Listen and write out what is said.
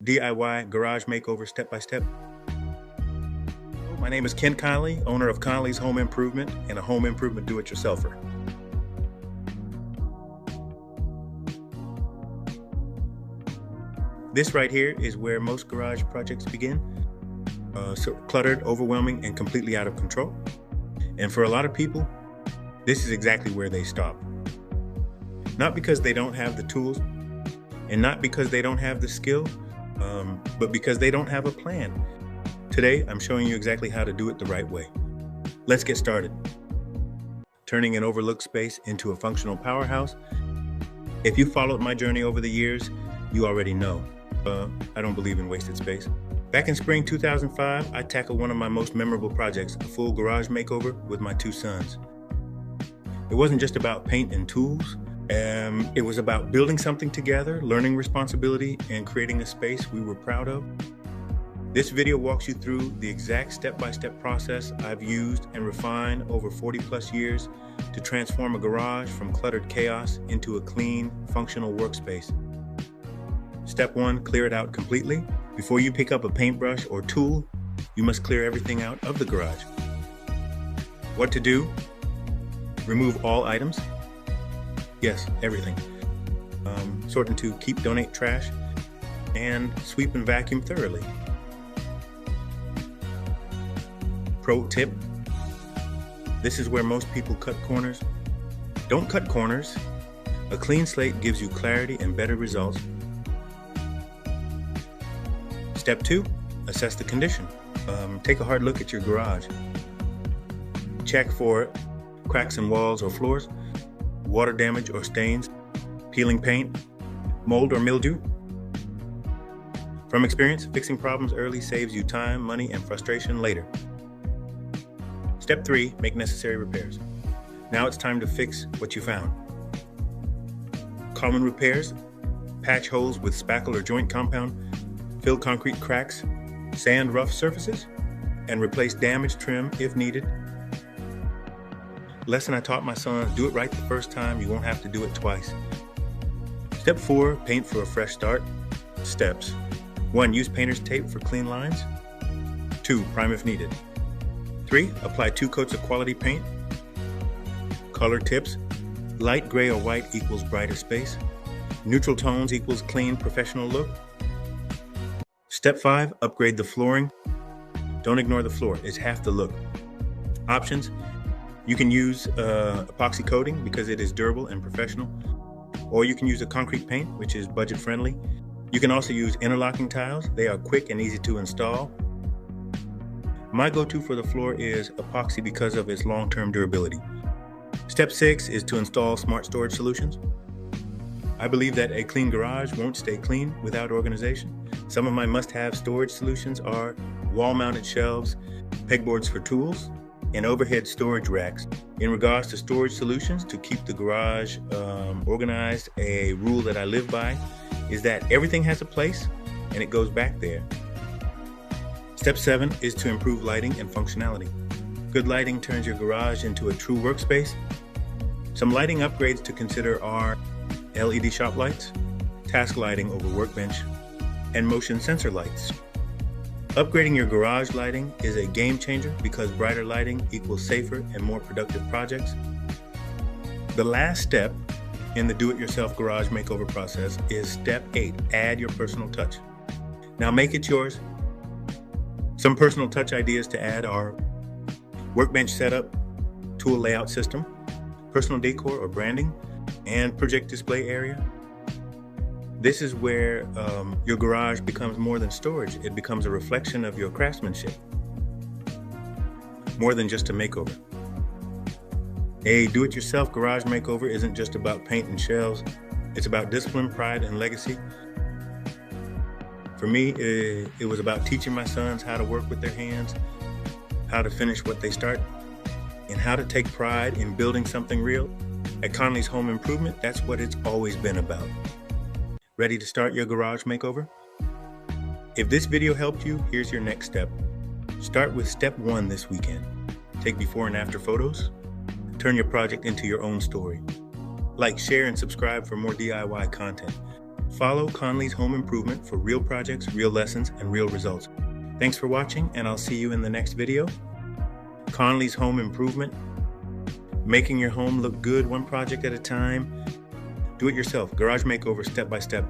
DIY Garage Makeover Step-by-Step. My name is Ken Conley, owner of Conley's Home Improvement and a home improvement do-it-yourselfer. This right here is where most garage projects begin. Cluttered, overwhelming, and completely out of control. And for a lot of people, this is exactly where they stop. Not because they don't have the tools, and not because they don't have the skill, but because they don't have a plan. Today, I'm showing you exactly how to do it the right way. Let's get started. Turning an overlooked space into a functional powerhouse. If you followed my journey over the years, you already know. I don't believe in wasted space. Back in spring 2005, I tackled one of my most memorable projects, a full garage makeover with my two sons. It wasn't just about paint and tools. It was about building something together, learning responsibility, and creating a space we were proud of. This video walks you through the exact step-by-step process I've used and refined over 40 plus years to transform a garage from cluttered chaos into a clean, functional workspace. Step 1, clear it out completely. Before you pick up a paintbrush or tool, you must clear everything out of the garage. What to do? Remove all items. Yes, everything. Sort into keep, donate, trash, and sweep and vacuum thoroughly. Pro tip, this is where most people cut corners. Don't cut corners. A clean slate gives you clarity and better results. Step 2, assess the condition. Take a hard look at your garage. Check for cracks in walls or floors, water damage or stains, peeling paint, mold or mildew. From experience, fixing problems early saves you time, money, and frustration later. Step 3, make necessary repairs. Now it's time to fix what you found. Common repairs: patch holes with spackle or joint compound, fill concrete cracks, sand rough surfaces, and replace damaged trim if needed. Lesson I taught my sons: do it right the first time, you won't have to do it twice. Step 4, paint for a fresh start. Steps: 1, use painter's tape for clean lines. 2, prime if needed. 3, apply 2 coats of quality paint. Color tips: light gray or white equals brighter space. Neutral tones equals clean, professional look. Step 5, upgrade the flooring. Don't ignore the floor, it's half the look. Options: you can use epoxy coating because it is durable and professional, or you can use a concrete paint, which is budget friendly. You can also use interlocking tiles. They are quick and easy to install. My go-to for the floor is epoxy because of its long-term durability. Step 6 is to install smart storage solutions. I believe that a clean garage won't stay clean without organization. Some of my must-have storage solutions are wall-mounted shelves, pegboards for tools, and overhead storage racks. In regards to storage solutions to keep the garage organized, a rule that I live by is that everything has a place and it goes back there. Step 7 is to improve lighting and functionality. Good lighting turns your garage into a true workspace. Some lighting upgrades to consider are LED shop lights, task lighting over workbench, and motion sensor lights. Upgrading your garage lighting is a game changer because brighter lighting equals safer and more productive projects. The last step in the do-it-yourself garage makeover process is step 8, add your personal touch. Now make it yours. Some personal touch ideas to add are workbench setup, tool layout system, personal decor or branding, and project display area. This is where your garage becomes more than storage. It becomes a reflection of your craftsmanship, more than just a makeover. A do-it-yourself garage makeover isn't just about paint and shelves. It's about discipline, pride, and legacy. For me, it was about teaching my sons how to work with their hands, how to finish what they start, and how to take pride in building something real. At Conley's Home Improvement, that's what it's always been about. Ready to start your garage makeover? If this video helped you, here's your next step. Start with step 1 this weekend. Take before and after photos. Turn your project into your own story. Like, share, and subscribe for more DIY content. Follow Conley's Home Improvement for real projects, real lessons, and real results. Thanks for watching, and I'll see you in the next video. Conley's Home Improvement, making your home look good one project at a time. Do it yourself. Garage Makeover Step-by-Step.